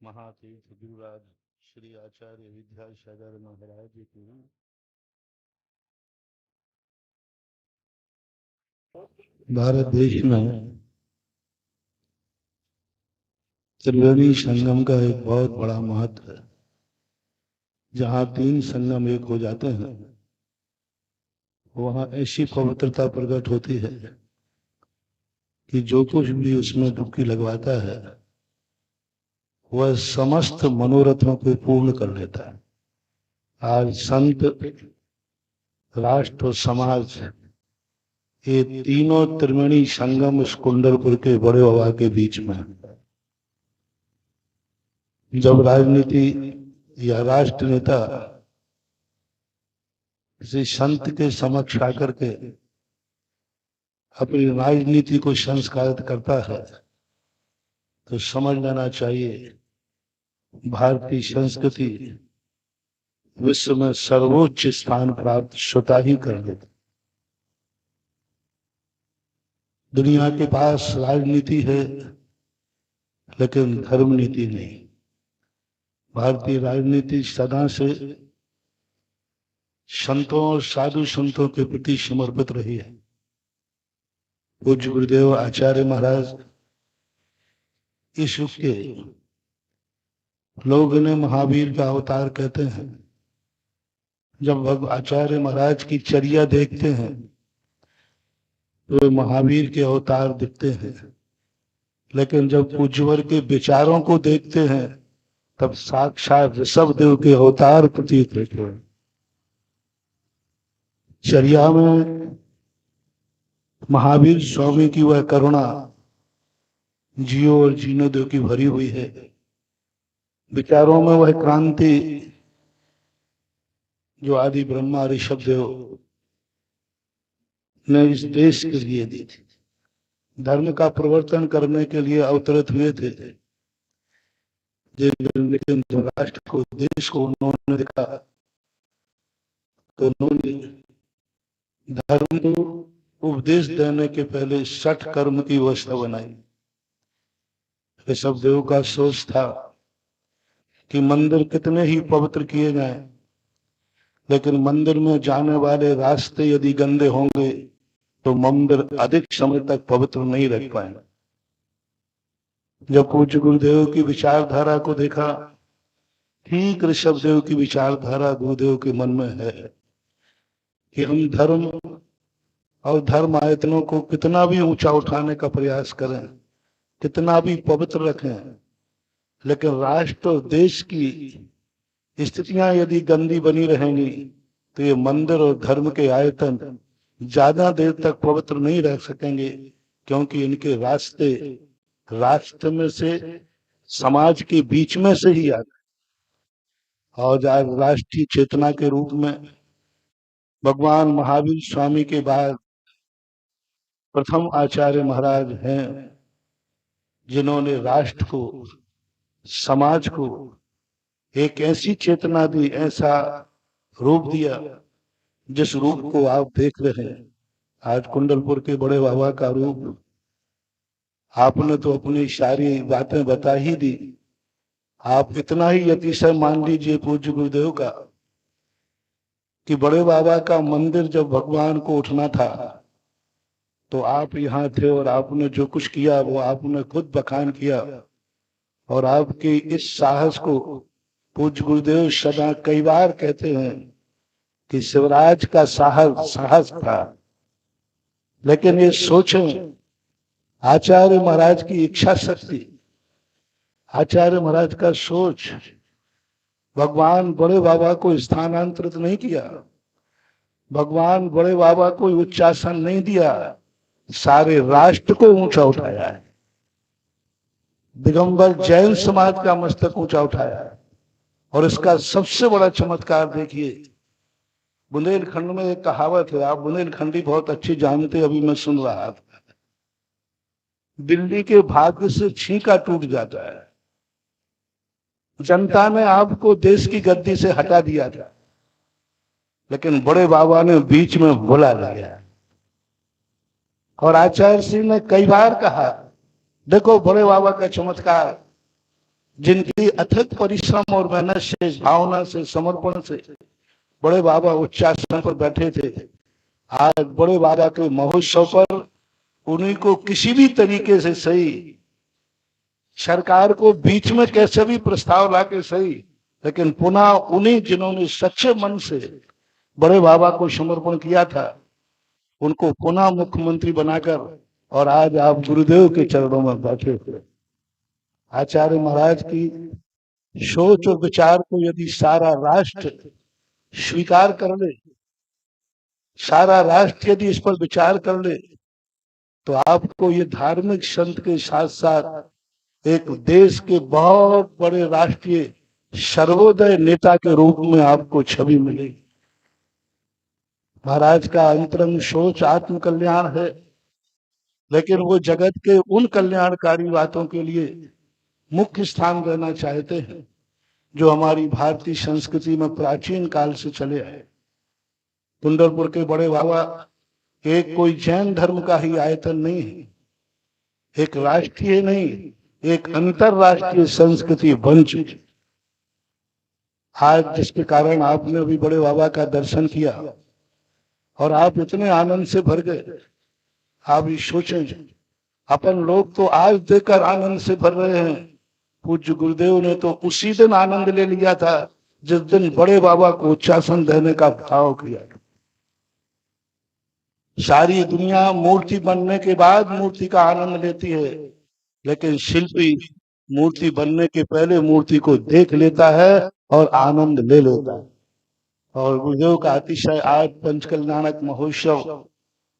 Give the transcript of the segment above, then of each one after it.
महातीर्थ गुरुराज श्री आचार्य विद्यासागर महाराज की भारत देश में त्रिवेणी संगम का एक बहुत बड़ा महत्व है। जहाँ तीन संगम एक हो जाते हैं वहाँ ऐसी पवित्रता प्रकट होती है कि जो कुछ भी उसमें डुबकी लगवाता है वह समस्त मनोरथों को पूर्ण कर लेता है। आज संत, राष्ट्र और समाज ये तीनों त्रिवेणी संगम इस कुंडलपुर के बड़े बाबा के बीच में है। जब राजनीति या राष्ट्र नेता किसी संत के समक्ष आकर के अपनी राजनीति को संस्कारित करता है तो समझ लेना चाहिए भारतीय संस्कृति विश्व में सर्वोच्च स्थान प्राप्त स्वतः ही कर लेती। दुनिया के पास राजनीति है लेकिन धर्म नीति नहीं। भारतीय राजनीति सदा से संतों और साधु संतों के प्रति समर्पित रही है। पूज्य गुरुदेव आचार्य महाराज इस युग के लोग इन्हें महावीर का अवतार कहते हैं। जब आचार्य महाराज की चर्या देखते हैं तो महावीर के अवतार दिखते हैं, लेकिन जब पूज्यवर के विचारों को देखते हैं तब साक्षात ऋषभदेव के अवतार प्रतीत होते हैं। चर्या में महावीर स्वामी की वह करुणा जियो और जीनो दो की भरी हुई है। विचारों में वह क्रांति जो आदि ब्रह्मा ऋषभदेव ने इस देश के लिए दी थी। धर्म का प्रवर्तन करने के लिए अवतरित हुए थे, लेकिन राष्ट्र को, देश को उन्होंने देखा तो उन्होंने धर्म को उपदेश देने के पहले 60 कर्म की व्यवस्था बनाई। ऋषभदेव का सोच था कि मंदिर कितने ही पवित्र किए जाएं, लेकिन मंदिर में जाने वाले रास्ते यदि गंदे होंगे तो मंदिर अधिक समय तक पवित्र नहीं रह पाएंगे। जब पूज्य गुरुदेव की विचारधारा को देखा, ठीक ऋषभदेव की विचारधारा गुरुदेव के मन में है कि हम धर्म और धर्म आयतनों को कितना भी ऊंचा उठाने का प्रयास करें, कितना भी पवित्र रखें, लेकिन राष्ट्र और देश की स्थितियां यदि गंदी बनी रहेंगी तो ये मंदिर और धर्म के आयतन ज्यादा देर तक पवित्र नहीं रह सकेंगे, क्योंकि इनके रास्ते राष्ट्र में से, समाज के बीच में से ही आते। और आज राष्ट्रीय चेतना के रूप में भगवान महावीर स्वामी के बाद प्रथम आचार्य महाराज हैं जिन्होंने राष्ट्र को, समाज को एक ऐसी चेतना दी, ऐसा रूप दिया जिस रूप को आप देख रहे हैं। आज कुंडलपुर के बड़े बाबा का रूप आपने तो अपनी सारी बातें बता ही दी। आप इतना ही अतिशय मान लीजिए पूज्य गुरुदेव का कि बड़े बाबा का मंदिर जब भगवान को उठना था तो आप यहाँ थे और आपने जो कुछ किया वो आपने खुद बखान किया। और आपके इस साहस को पूज्य गुरुदेव सदा कई बार कहते हैं कि शिवराज का साहस था, लेकिन ये सोचें आचार्य महाराज की इच्छा शक्ति, आचार्य महाराज का सोच, भगवान बड़े बाबा को स्थानांतरित नहीं किया, भगवान बड़े बाबा को उच्चासन नहीं दिया, सारे राष्ट्र को ऊंचा उठाया है। दिगंबर जैन समाज का मस्तक ऊंचा उठाया है। और इसका सबसे बड़ा चमत्कार देखिए, बुंदेलखंड में एक कहावत है, आप बुंदेलखंडी बहुत अच्छी जानते, अभी मैं सुन रहा था, दिल्ली के भाग्य से छींका टूट जाता है। जनता ने आपको देश की गद्दी से हटा दिया था, लेकिन बड़े बाबा ने बीच में बुला लिया। और आचार्य सिंह ने कई बार कहा, देखो बड़े बाबा का चमत्कार, जिनकी अथक परिश्रम और मेहनत से, भावना से, समर्पण से बड़े बाबा उच्चासन पर बैठे थे। आज बड़े बाबा के महोत्सव पर उन्हीं को किसी भी तरीके से सही, सरकार को बीच में कैसे भी प्रस्ताव लाके सही, लेकिन पुनः उन्हीं जिन्होंने सच्चे मन से बड़े बाबा को समर्पण किया था, उनको पुनः मुख्यमंत्री बनाकर, और आज आप गुरुदेव के चरणों में बैठे हुए। आचार्य महाराज की सोच और विचार को यदि सारा राष्ट्र स्वीकार कर ले, सारा राष्ट्र यदि इस पर विचार कर ले, तो आपको ये धार्मिक संत के साथ साथ एक देश के बहुत बड़े राष्ट्रीय सर्वोदय नेता के रूप में आपको छवि मिलेगी। महाराज का अंतरंग सोच आत्म कल्याण है, लेकिन वो जगत के उन कल्याणकारी बातों के लिए मुख्य स्थान देना चाहते हैं जो हमारी भारतीय संस्कृति में प्राचीन काल से चले आए। कुंडलपुर के बड़े बाबा एक कोई जैन धर्म का ही आयतन नहीं है, एक राष्ट्रीय नहीं, एक अंतरराष्ट्रीय संस्कृति बन चुकी। आज जिसके कारण आपने अभी बड़े बाबा का दर्शन किया और आप इतने आनंद से भर गए, आप ये सोचें, अपन लोग तो आज देखकर आनंद से भर रहे हैं, पूज्य गुरुदेव ने तो उसी दिन आनंद ले लिया था जिस दिन बड़े बाबा को उच्चासन देने का भाव किया। सारी दुनिया मूर्ति बनने के बाद मूर्ति का आनंद लेती है, लेकिन शिल्पी मूर्ति बनने के पहले मूर्ति को देख लेता है और आनंद ले लेता है। और गुरुदेव का अतिशय आज पंचकल्याणक महोत्सव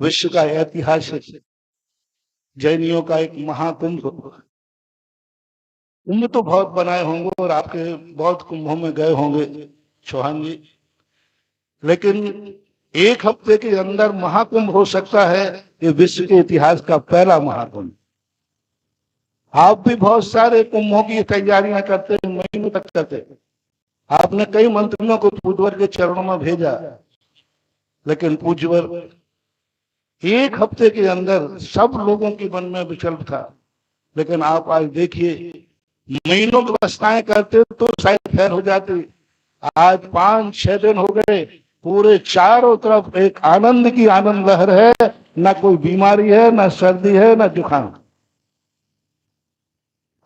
विश्व का ऐतिहासिक जैनियों का एक महाकुंभ। कुंभ तो बहुत बनाए होंगे और आपके बहुत कुंभों में गए होंगे चौहान जी, लेकिन एक हफ्ते के अंदर महाकुंभ हो सकता है, ये विश्व के इतिहास का पहला महाकुंभ। आप भी बहुत सारे कुंभों की तैयारियां करते हैं, महीनों तक करते हैं। आपने कई मंत्रियों को पूज्यवर के चरणों में भेजा, लेकिन पूज्यवर एक हफ्ते के अंदर सब लोगों के मन में विकल्प था। लेकिन आप आज देखिए, महीनों की व्यवस्थाएं करते तो शायद फेल हो जाती। आज 5-6 दिन हो गए, पूरे चारों तरफ एक आनंद की आनंद लहर है, ना कोई बीमारी है, ना सर्दी है, ना जुकाम।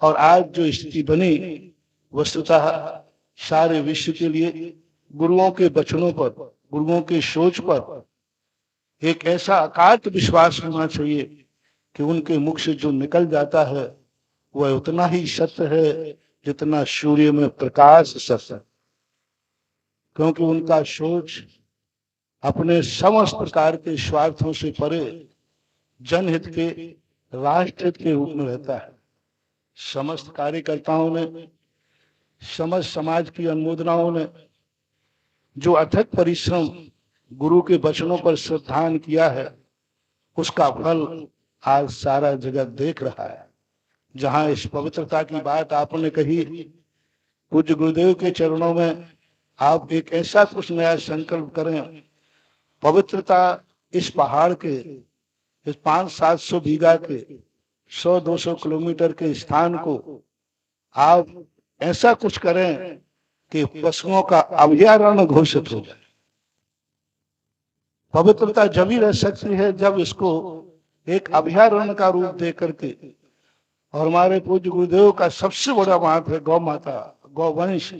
और आज जो स्थिति बनी, वस्तुतः सारे विश्व के लिए गुरुओं के वचनों पर, गुरुओं के सोच पर एक ऐसा अकाट विश्वास होना चाहिए कि उनके मुख से जो निकल जाता है वह उतना ही सत्य है जितना सूर्य में प्रकाश सत्य है। क्योंकि उनका सोच अपने समस्त प्रकार के स्वार्थों से परे जनहित के, राष्ट्रहित के रूप में रहता है। समस्त कार्यकर्ताओं ने, समस्त समाज की अनुमोदनाओं ने जो अथक परिश्रम गुरु के वचनों पर श्रद्धान किया है, उसका फल आज सारा जगत देख रहा है। जहां इस पवित्रता की बात आपने कही, पूज्य गुरुदेव के चरणों में आप एक ऐसा कुछ नया संकल्प करें। पवित्रता इस पहाड़ के, इस 500-700 बीघा के, 100-200 किलोमीटर के स्थान को आप ऐसा कुछ करें कि पशुओं का अभयारण्य घोषित हो जाए। पवित्रता जब ही रह सकती है जब इसको एक अभयारण्य का रूप दे करके। और हमारे पूज्य गुरुदेव का सबसे बड़ा महत्व है गौ माता, गौवंश।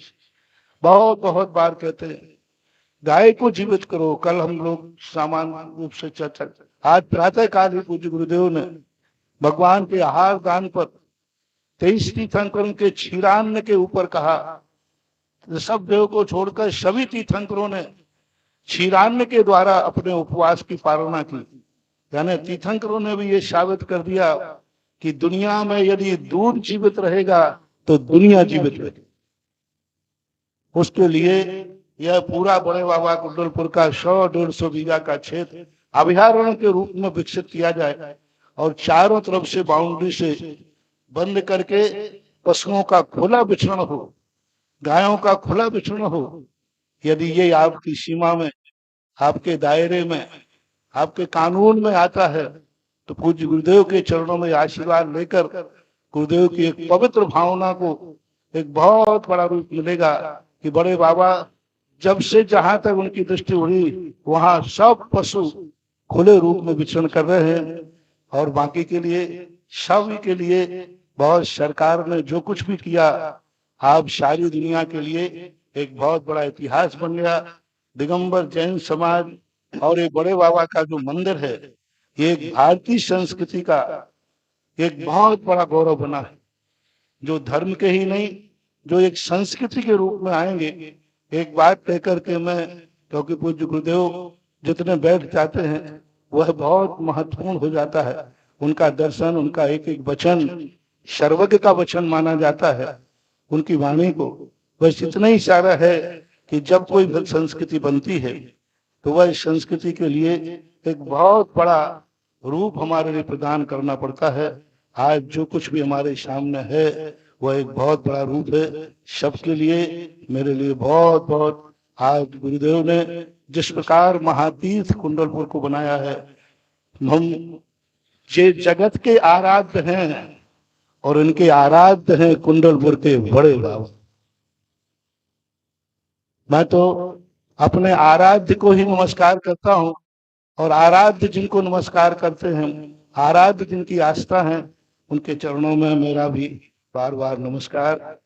बहुत बहुत बार कहते हैं गाय को जीवित करो। कल हम लोग सामान्य रूप से चर्चा, आज प्रातः काल ही पूज्य गुरुदेव ने भगवान के आहार दान पर 23 तीर्थंकरों के क्षीरान्न के ऊपर कहा। सब देव को छोड़कर सभी तीर्थंकरों ने क्षीरान्न के द्वारा अपने उपवास की पालना की। यानी तीर्थंकरों ने भी ये साबित कर दिया कि दुनिया में यदि दूध जीवित रहेगा तो दुनिया जीवित रहेगी। उसके लिए यह पूरा बड़े बाबा कुंडलपुर का 100-150 बीघा का क्षेत्र अभयारण्य के रूप में विकसित किया जाए और चारों तरफ से बाउंड्री से बंद करके पशुओं का खुला विचरण हो, गायों का खुला विचरण हो। यदि ये आपकी सीमा में, आपके दायरे में, आपके कानून में आता है तो पूज्य गुरुदेव के चरणों में आशीर्वाद लेकर गुरुदेव की एक पवित्र भावना को एक बहुत बड़ा रूप मिलेगा कि बड़े बाबा जब से जहां तक उनकी दृष्टि हुई वहां सब पशु खुले रूप में विचरण कर रहे हैं, और बाकी के लिए सभी के लिए बहुत सरकार ने जो कुछ भी किया, आप सारी दुनिया के लिए एक बहुत बड़ा इतिहास बन गया। दिगंबर जैन समाज और एक बड़े बाबा का जो मंदिर है, ये एक भारतीय संस्कृति का एक बहुत बड़ा गौरव बना है, जो धर्म के ही नहीं, जो एक संस्कृति के रूप में आएंगे। एक बात कह करके मैं, क्योंकि पूज्य गुरुदेव जितने बैठ जाते हैं वह बहुत महत्वपूर्ण हो जाता है, उनका दर्शन, उनका एक एक वचन सर्वज्ञ का वचन माना जाता है, उनकी वाणी को बस इतना ही इशारा है कि जब कोई संस्कृति बनती है तो वह संस्कृति के लिए एक बहुत बड़ा रूप हमारे लिए प्रदान करना पड़ता है। आज जो कुछ भी हमारे सामने है वह एक बहुत बड़ा रूप है सबके लिए, मेरे लिए बहुत बहुत। आज गुरुदेव ने जिस प्रकार महातीर्थ कुंडलपुर को बनाया है, हम ये जगत के आराध्य हैं और इनके आराध्य हैं कुंडलपुर के बड़े बाबा। मैं तो अपने आराध्य को ही नमस्कार करता हूं, और आराध्य जिनको नमस्कार करते हैं, आराध्य जिनकी आस्था है, उनके चरणों में मेरा भी बार बार नमस्कार।